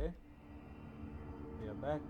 Okay, we are back.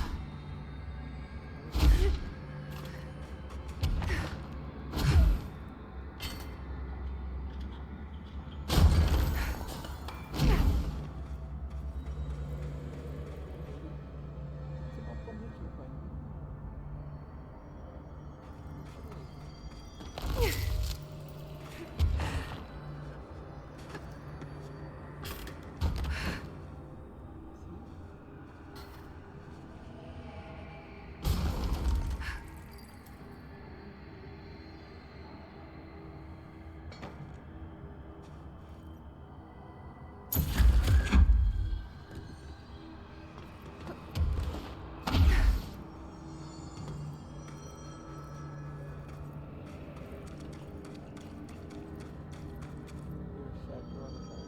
Oopsie. Você pode comer aqui, pai. You're sad to other side.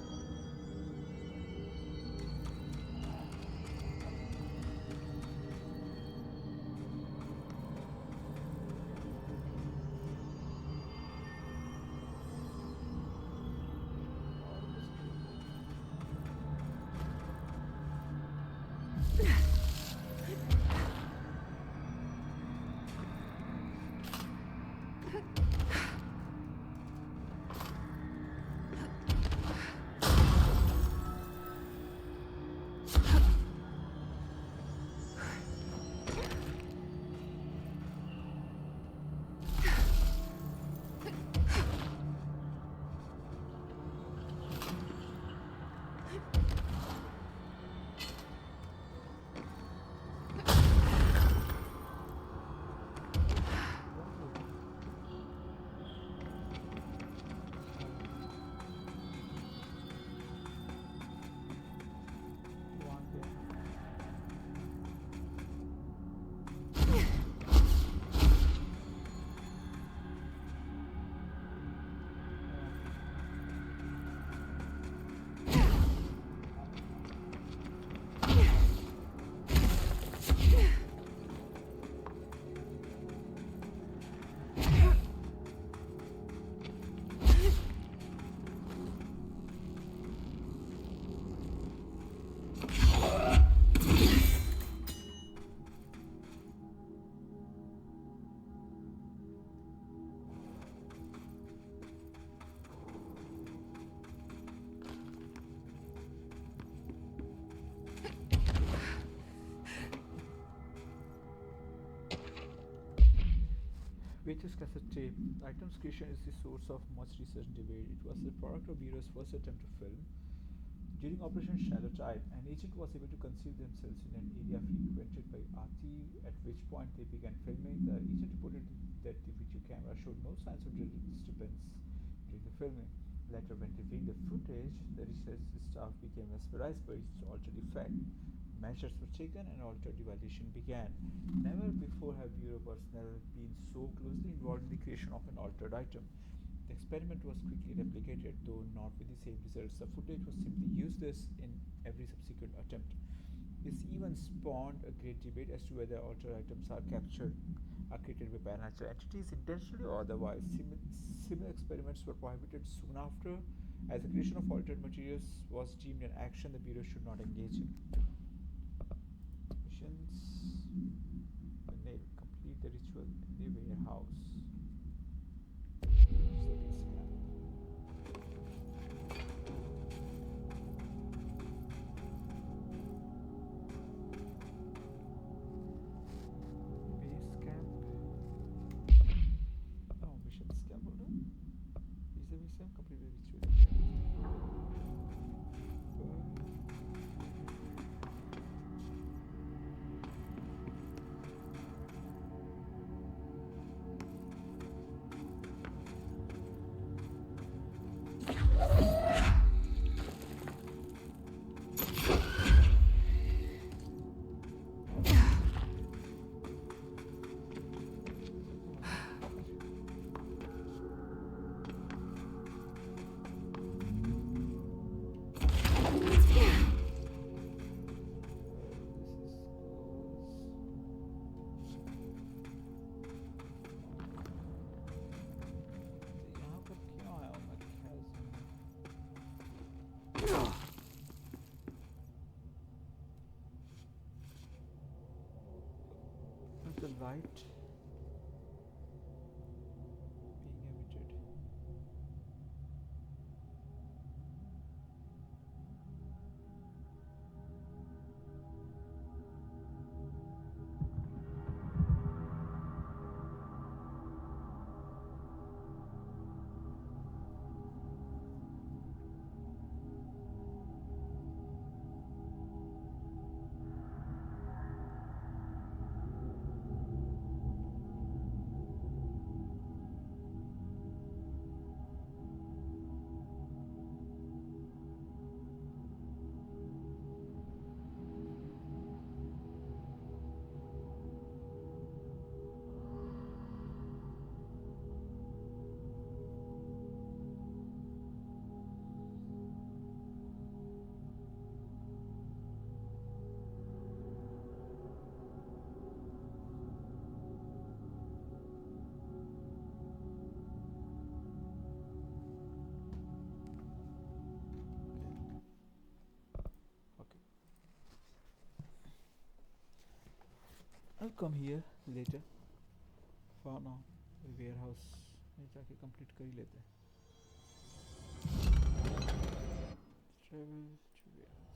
One day. VHS cassette tape. The item's creation is the source of much research and debate. It was the product of Bureau's first attempt to film. During Operation Shadow Tide, an agent was able to conceal themselves in an area frequented by Aati, at which point they began filming. The agent reported that the video camera showed no signs of disturbance during the filming. Later, when reviewing the footage, the research staff became mesmerized by its altered effect. Measures were taken and altered evaluation began. Never before have Bureau personnel been so closely involved in the creation of an altered item. The experiment was quickly replicated, though not with the same results. The footage was simply useless in every subsequent attempt. This even spawned a great debate as to whether altered items are created by supernatural entities intentionally or otherwise. Similar experiments were prohibited soon after, as the creation of altered materials was deemed an action the Bureau should not engage in. Missions. Nail. Complete the ritual in the warehouse. Use the base camp. Base camp. Oh, mission scaffolder. light being emitted. Okay. I'll come here later. For now warehouse में जाके complete कर ही लेते हैं. Travel to warehouse.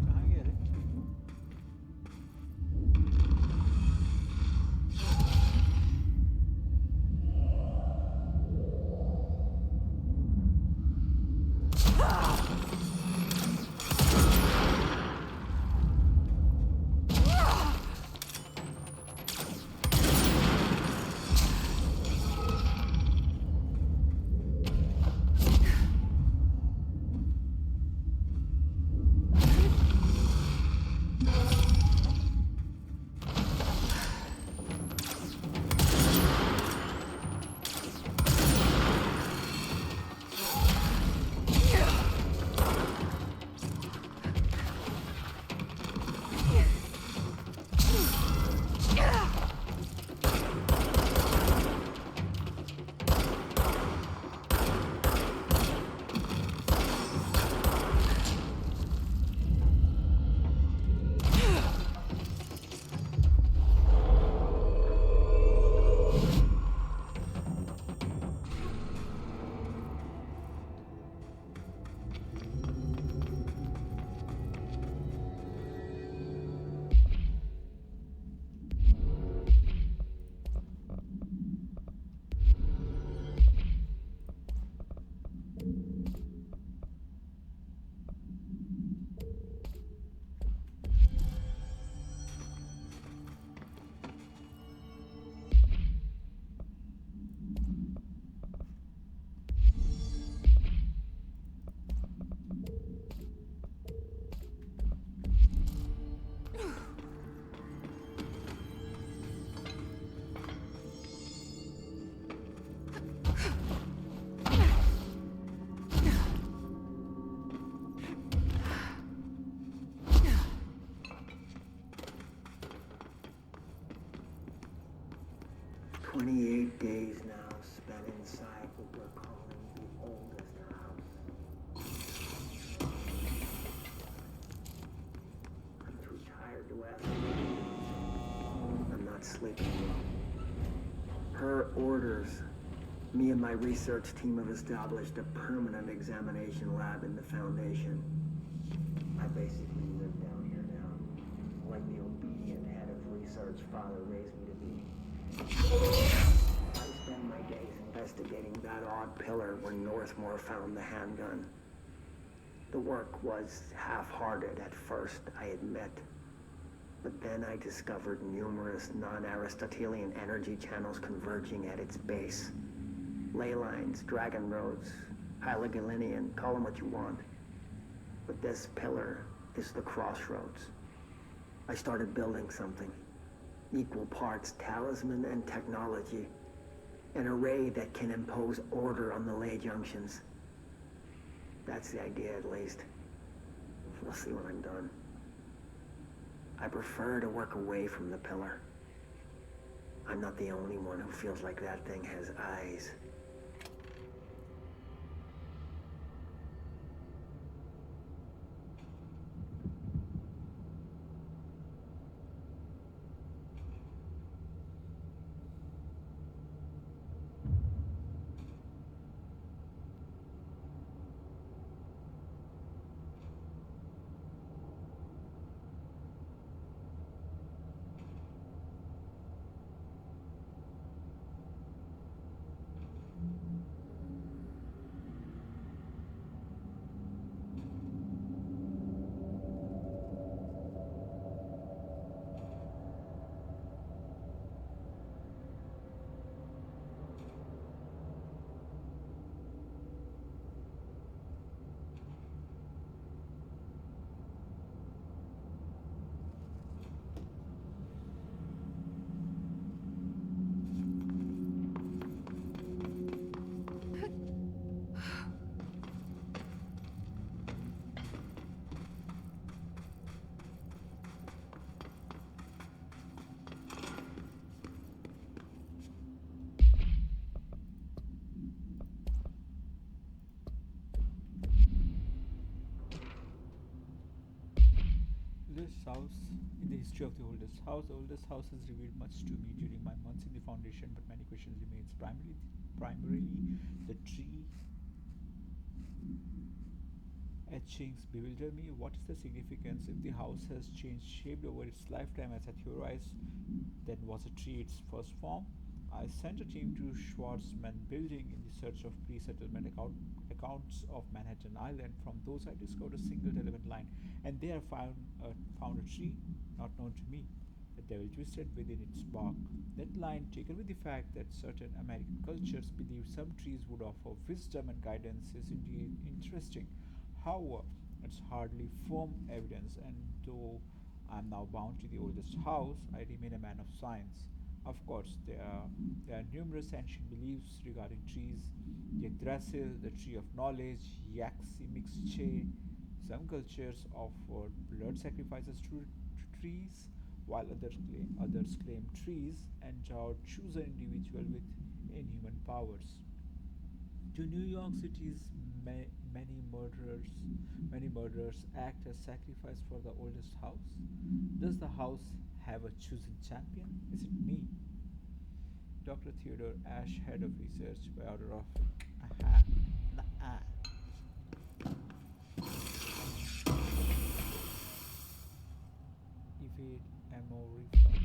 कहाँ गया रे? "28 days now spent inside what we're calling the oldest house. I'm too tired to ask. I'm not sleeping well. Per orders, me and my research team have established a permanent examination lab in the Foundation. I basically live down here now, like the obedient head of research father raised me to be. I spend my days investigating that odd pillar where Northmore found the handgun. The work was half-hearted at first, I admit. But then I discovered numerous non-Aristotelian energy channels converging at its base. Ley lines, dragon roads, Hyligalinian, call them what you want. But this pillar is the crossroads. I started building something. Equal parts talisman and technology. An array that can impose order on the ley junctions. That's the idea, at least. We'll see when I'm done. I prefer to work away from the pillar. I'm not the only one who feels like that thing has eyes. Oldest house in the history of the oldest house. The oldest house has revealed much to me during my months in the foundation, but many questions remains. Primarily, the tree etchings bewilder me. What is the significance if the house has changed shape over its lifetime as I theorize? Then was a tree its first form? I sent a team to Schwarzman Building in the search of pre-settlement accounts of Manhattan Island. From those, I discovered a single relevant line, and there found a tree not known to me. The devil twisted within its bark. That line, taken with the fact that certain American cultures believe some trees would offer wisdom and guidance, is indeed interesting. However, it's hardly firm evidence, and though I am now bound to the oldest house, I remain a man of science. Of course, there are numerous ancient beliefs regarding trees. Yggdrasil, the tree of knowledge, Yaximixche. Some cultures offer blood sacrifices to trees, while others claim trees endowed choose an individual with inhuman powers. To New York City's many murderers act as sacrifice for the oldest house? Does the house have a chosen champion? Is it me? Dr. Theodore Ash, head of research by order of Aha. Evade ammo refund.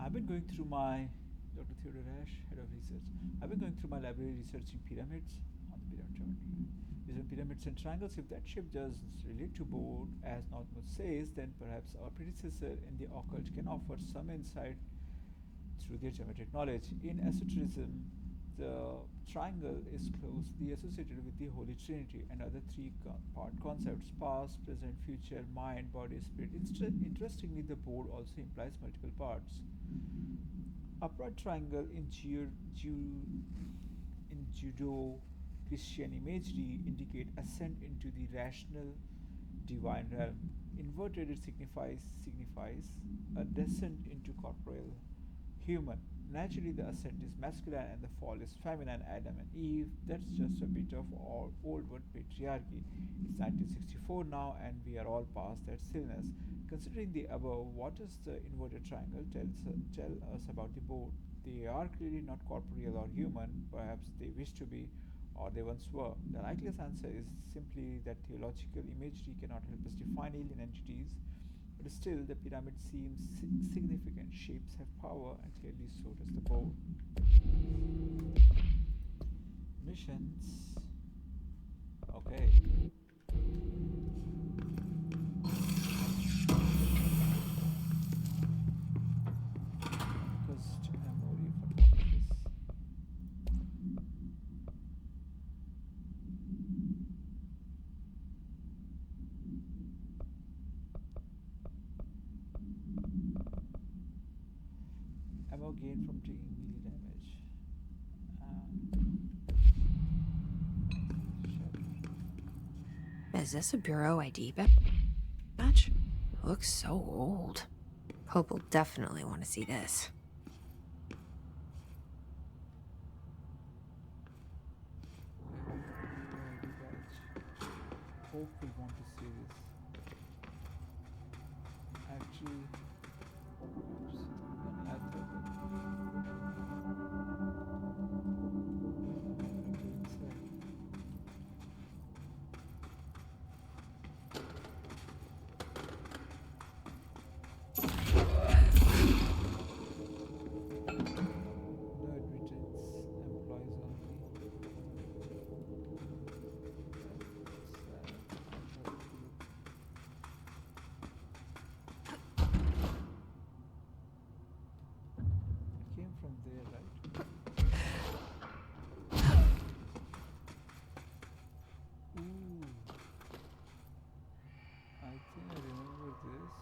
I've been going through my Dr. Theodore Ash, head of research. I've been going through my library researching pyramids. On the St. Triangles, if that ship does relate to board, as Northmour says, then perhaps our predecessor in the occult can offer some insight through their geometric knowledge. In esotericism, the triangle is closely associated with the Holy Trinity and other three part concepts: past, present, future, mind, body, spirit. Interestingly, the board also implies multiple parts. Upright triangle in Judo Christian imagery indicate ascent into the rational divine realm. Inverted, it signifies a descent into corporeal human. Naturally, the ascent is masculine and the fall is feminine. Adam and Eve. That's just a bit of old word patriarchy. It's 1964 now, and we are all past that silliness. Considering the above, what does the inverted triangle tell us about the board? They are clearly not corporeal or human. Perhaps they wish to be, or they once were. The likeliest answer is simply that theological imagery cannot help us define alien entities, but still, the pyramid seems significant. Shapes have power, and clearly so does the board. Missions. Okay. Focused memory for what is this? Ammo gained from taking melee damage. Is this a Bureau ID badge? Looks so old. Hope will definitely want to see this. Hope will want to see this. Actually, oops, I thought no admittance, employees only. It came from there, right? Ooh. I think I remember this.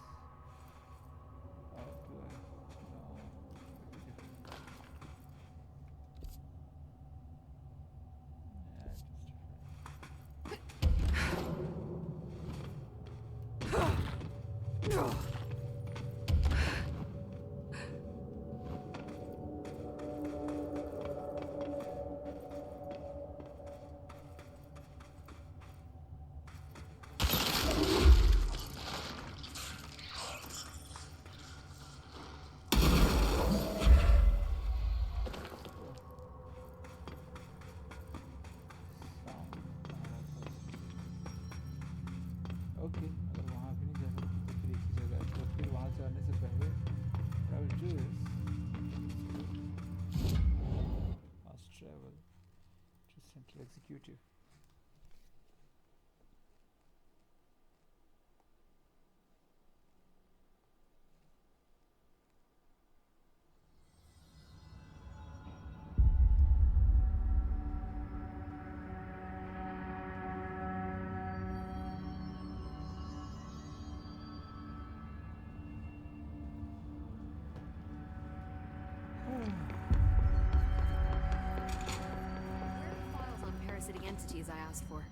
Or do I? No. Maybe different. Yeah, just different. Sound. Okay अगर वहाँ भी नहीं जा सकती तो फिर एक ही जगह है तो फिर वहाँ जाने से पहले what I will do is fast travel to Central Executive. Where are the files on parasitic entities I asked for?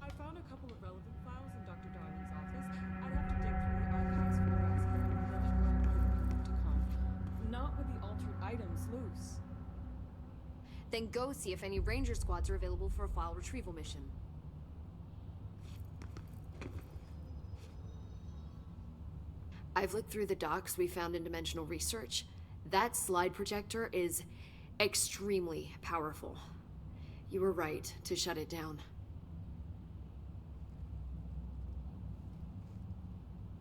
I found a couple of relevant files in Dr. Darling's office. I'd have to dig through the archives for the rest, but I'm really glad to come. Not with the altered items loose. Then go see if any ranger squads are available for a file retrieval mission. I've looked through the docs we found in Dimensional Research. That slide projector is extremely powerful. You were right to shut it down.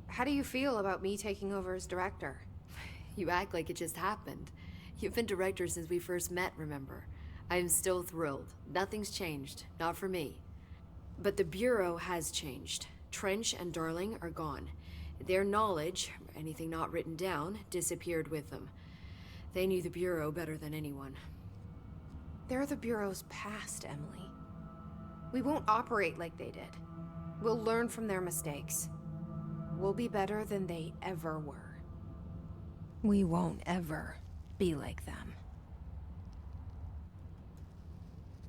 How do you feel about me taking over as director? You act like it just happened. You've been director since we first met, remember? I am still thrilled. Nothing's changed. Not for me. But the Bureau has changed. Trench and Darling are gone. Their knowledge, anything not written down, disappeared with them. They knew the Bureau better than anyone. They're the Bureau's past, Emily. We won't operate like they did. We'll learn from their mistakes. We'll be better than they ever were. We won't ever be like them.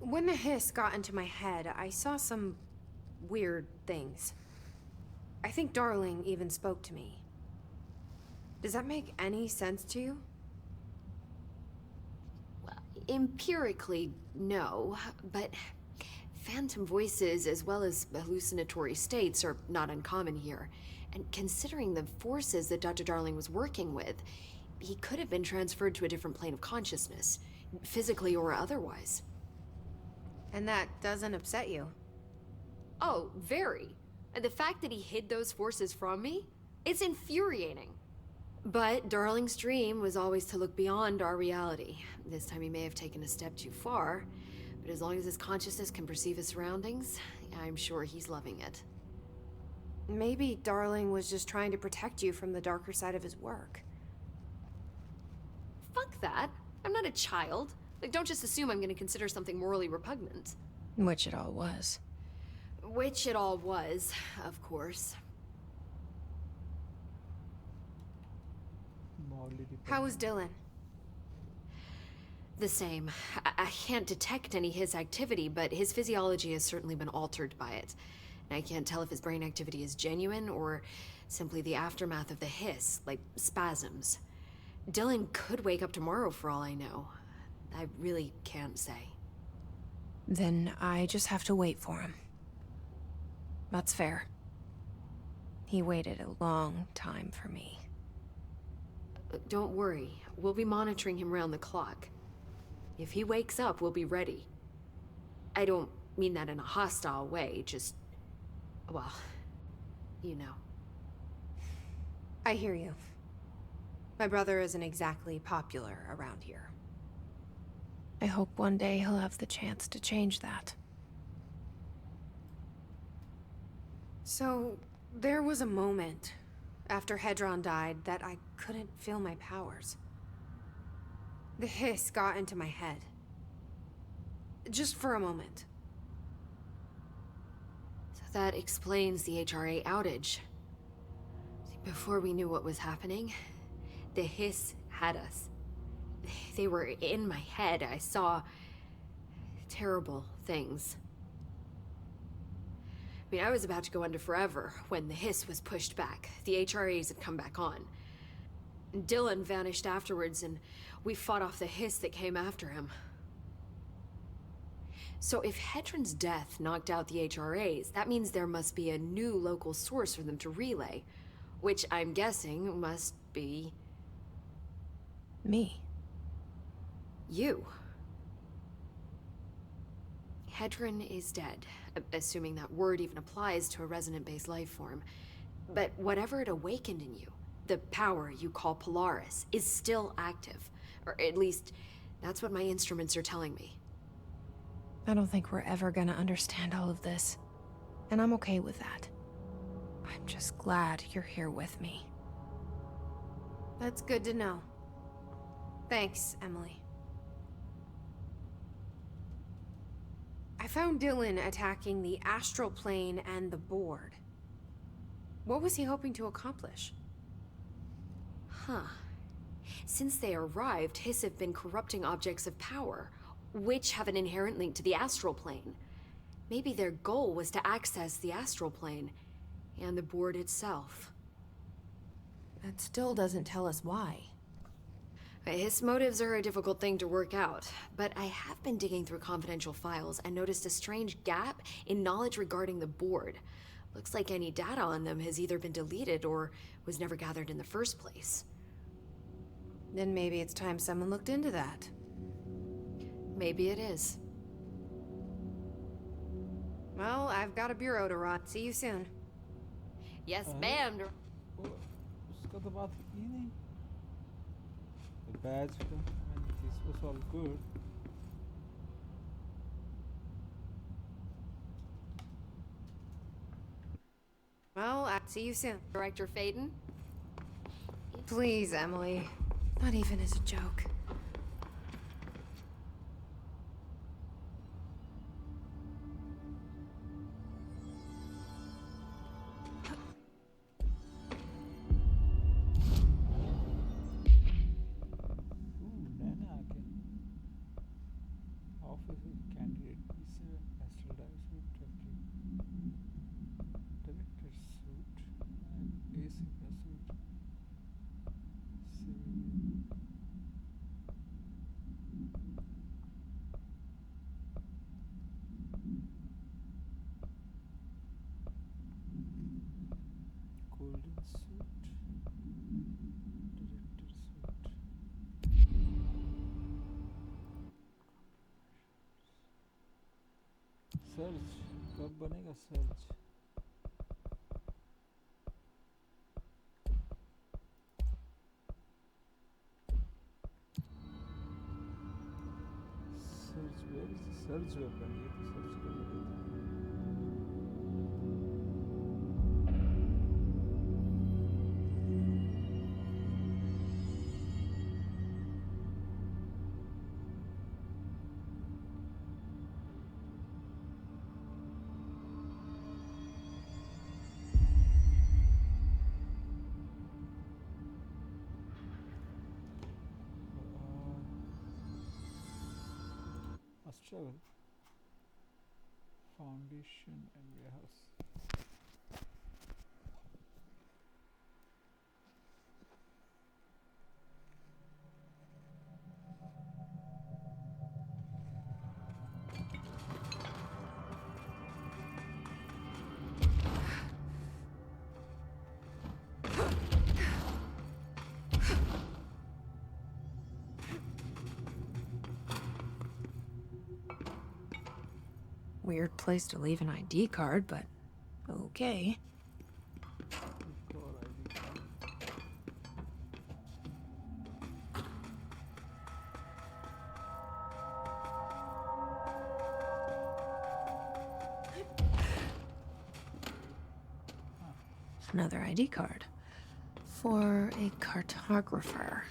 When the hiss got into my head, I saw some weird things. I think Darling even spoke to me. Does that make any sense to you? Empirically, no, but phantom voices as well as hallucinatory states are not uncommon here. And considering the forces that Dr. Darling was working with, he could have been transferred to a different plane of consciousness, physically or otherwise. And that doesn't upset you? Oh, very. And the fact that he hid those forces from me? It's infuriating. But Darling's dream was always to look beyond our reality. This time he may have taken a step too far, but as long as his consciousness can perceive his surroundings, I'm sure he's loving it. Maybe Darling was just trying to protect you from the darker side of his work. Fuck that. I'm not a child. Like, don't just assume I'm gonna consider something morally repugnant. Which it all was. Which it all was, of course. Morally repugnant. How was Dylan? The same. I can't detect any his activity, but his physiology has certainly been altered by it. And I can't tell if his brain activity is genuine or simply the aftermath of the hiss, like spasms. Dylan could wake up tomorrow for all I know. I really can't say. Then I just have to wait for him. That's fair. He waited a long time for me. Don't worry. We'll be monitoring him round the clock. If he wakes up, we'll be ready. I don't mean that in a hostile way, just... well, you know. I hear you. My brother isn't exactly popular around here. I hope one day he'll have the chance to change that. So, there was a moment after Hedron died that I couldn't feel my powers. The hiss got into my head. Just for a moment. So that explains the HRA outage. Before we knew what was happening, the hiss had us. They were in my head. I saw terrible things. I mean, I was about to go under forever when the hiss was pushed back. The HRAs had come back on. Dylan vanished afterwards, and we fought off the hiss that came after him. So if Hedron's death knocked out the HRAs, that means there must be a new local source for them to relay, which I'm guessing must be... me. You. Hedron is dead, assuming that word even applies to a resonant-based life form. But whatever it awakened in you, the power you call Polaris, is still active. Or at least, that's what my instruments are telling me. I don't think we're ever gonna understand all of this. And I'm okay with that. I'm just glad you're here with me. That's good to know. Thanks, Emily. I found Dylan attacking the astral plane and the board. What was he hoping to accomplish? Huh. Since they arrived, Hiss have been corrupting objects of power, which have an inherent link to the astral plane. Maybe their goal was to access the astral plane, and the board itself. That still doesn't tell us why. His motives are a difficult thing to work out, but I have been digging through confidential files and noticed a strange gap in knowledge regarding the board. Looks like any data on them has either been deleted or was never gathered in the first place. Then maybe it's time someone looked into that. Maybe it is. Well, I've got a bureau to run. See you soon. Yes, ma'am. उसका तो बात ही नहीं. The badge का, I mean, this was all good. Well, I'll see you soon. Director Faden? Please, Emily. Not even as a joke. Ooh, Nana again. Officer candidate B7 Astral Dive suit template. Director suit and asynchronous suit. Civilian. Golden suit. Director suit. Search कब बनेगा search search where is the search weapon ये तो search कर रहे थे Austravel Foundation and Warehouse. Weird place to leave an ID card, but okay. Core ID card. Another ID card. For a cartographer.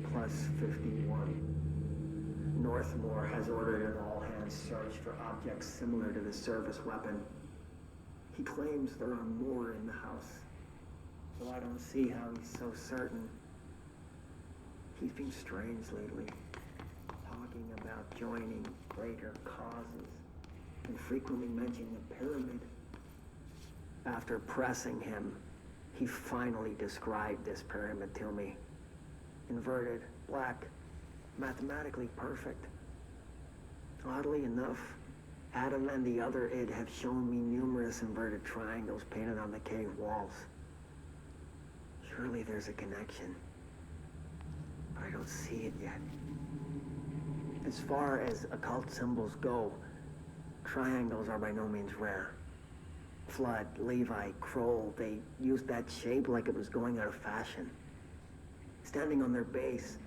J+51. Northmore has ordered an all-hands search for objects similar to the service weapon. He claims there are more in the house, though I don't see how he's so certain. He's been strange lately, talking about joining greater causes, and frequently mentioning the pyramid. After pressing him, he finally described this pyramid to me. Inverted, black, mathematically perfect. Oddly enough, Adam and the other id have shown me numerous inverted triangles painted on the cave walls. Surely there's a connection, but I don't see it yet. As far as occult symbols go, triangles are by no means rare. Flood, Levi, Kroll, they used that shape like it was going out of fashion. Standing on their base,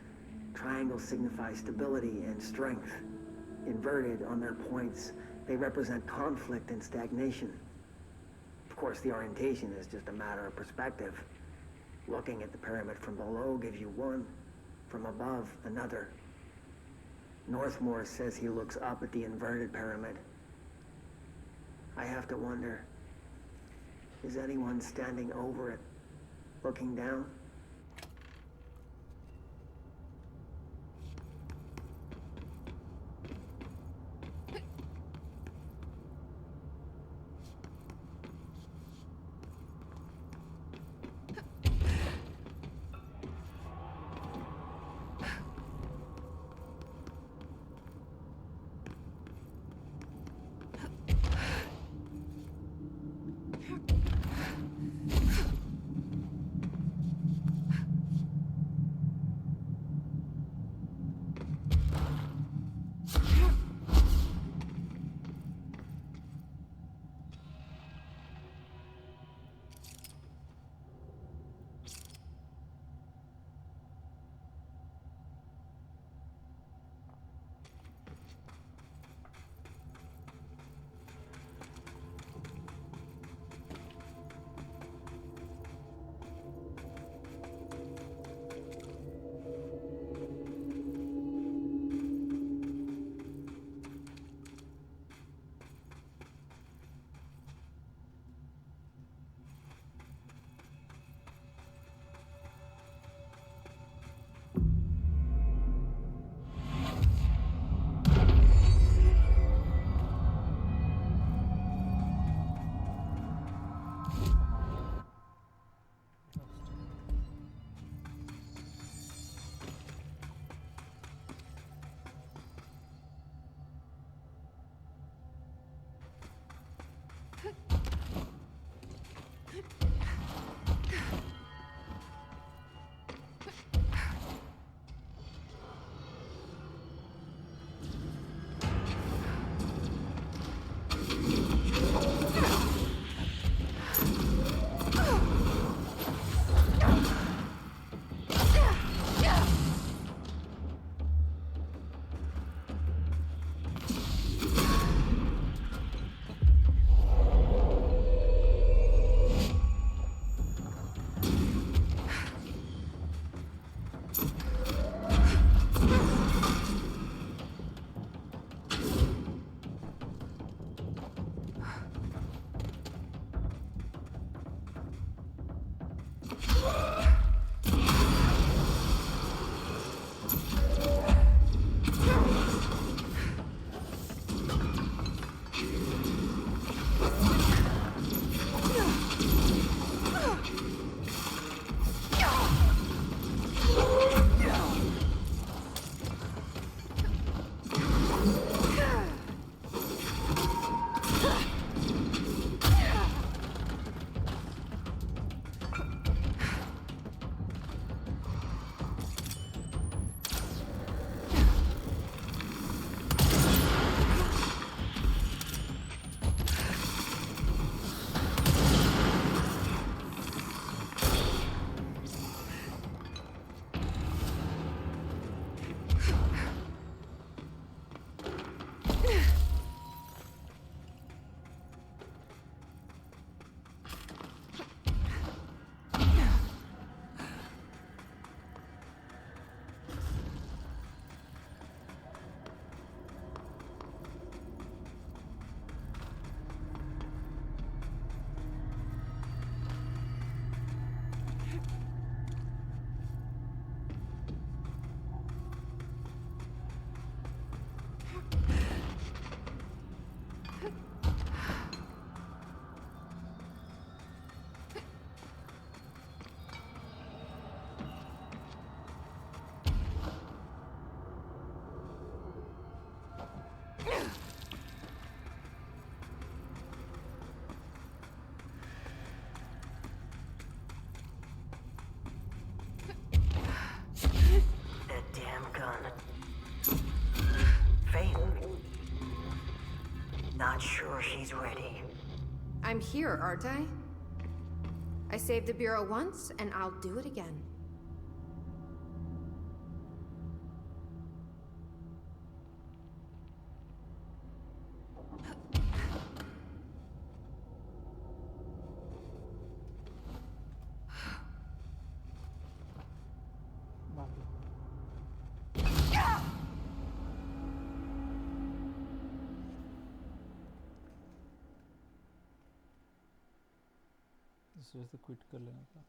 triangles signify stability and strength. Inverted on their points, they represent conflict and stagnation. Of course, the orientation is just a matter of perspective. Looking at the pyramid from below gives you one, from above another. Northmore says he looks up at the inverted pyramid. I have to wonder, is anyone standing over it, looking down? That damn gun. Faith. Not sure she's ready. I'm here, aren't I? I saved the Bureau once, and I'll do it again. Marvel. इस वजह से quit कर लेना था.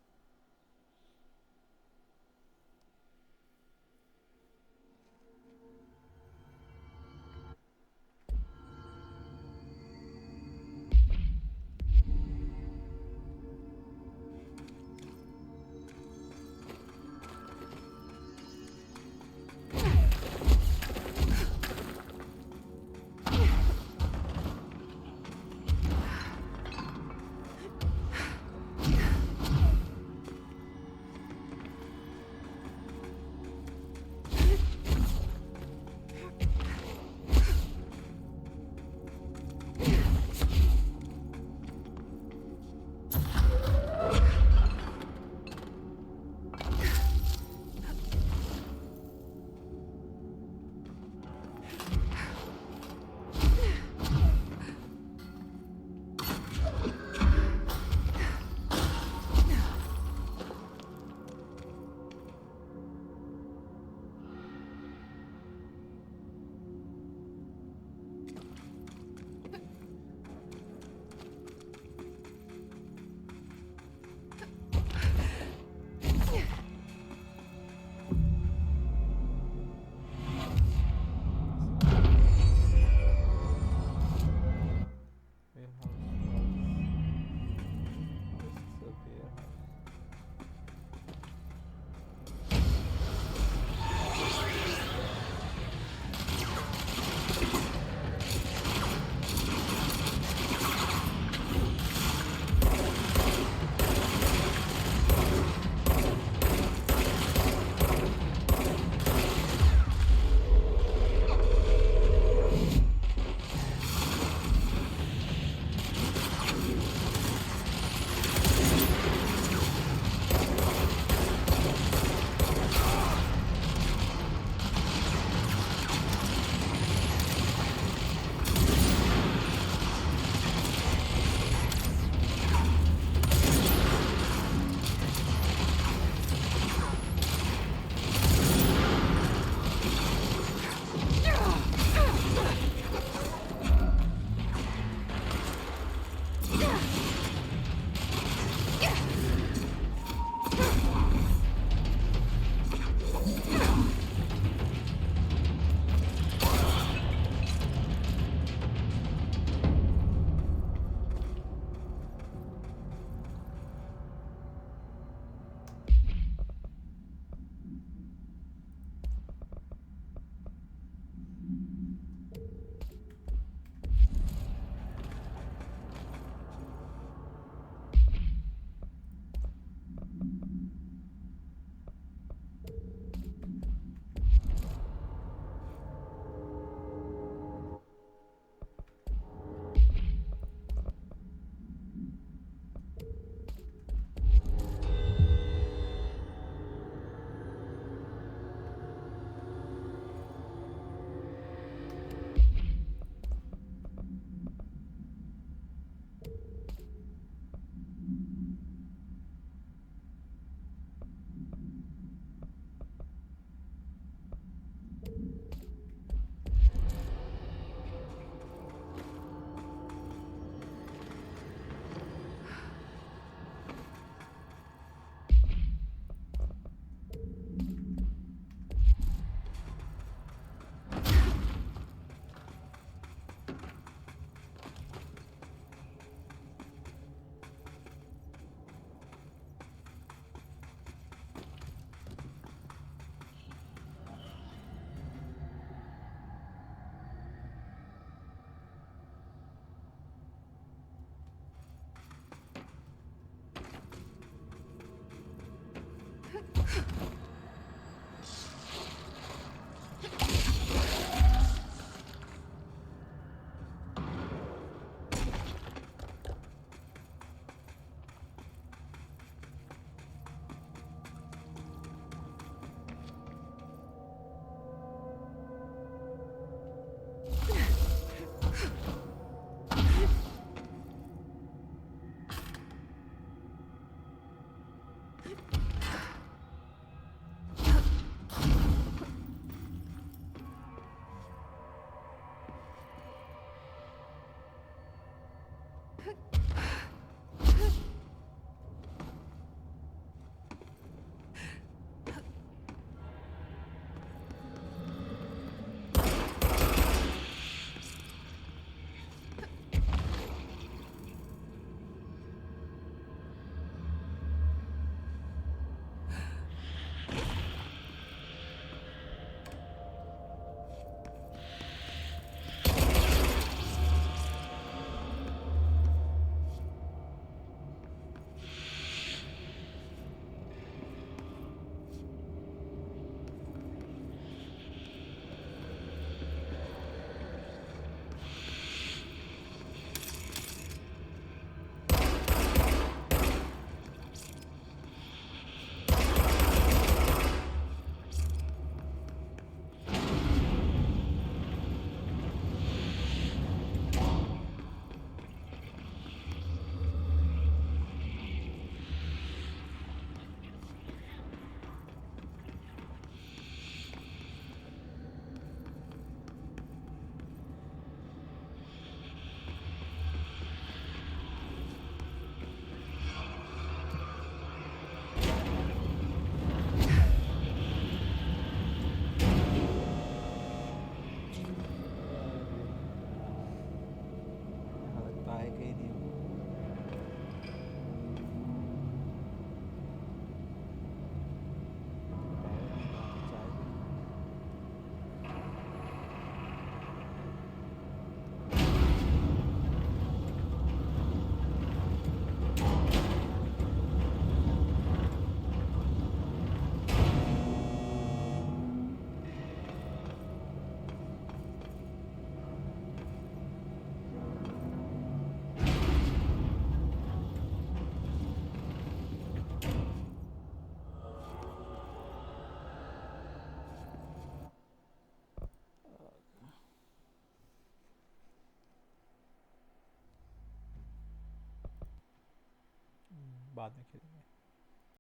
बाद में खेलेंगे.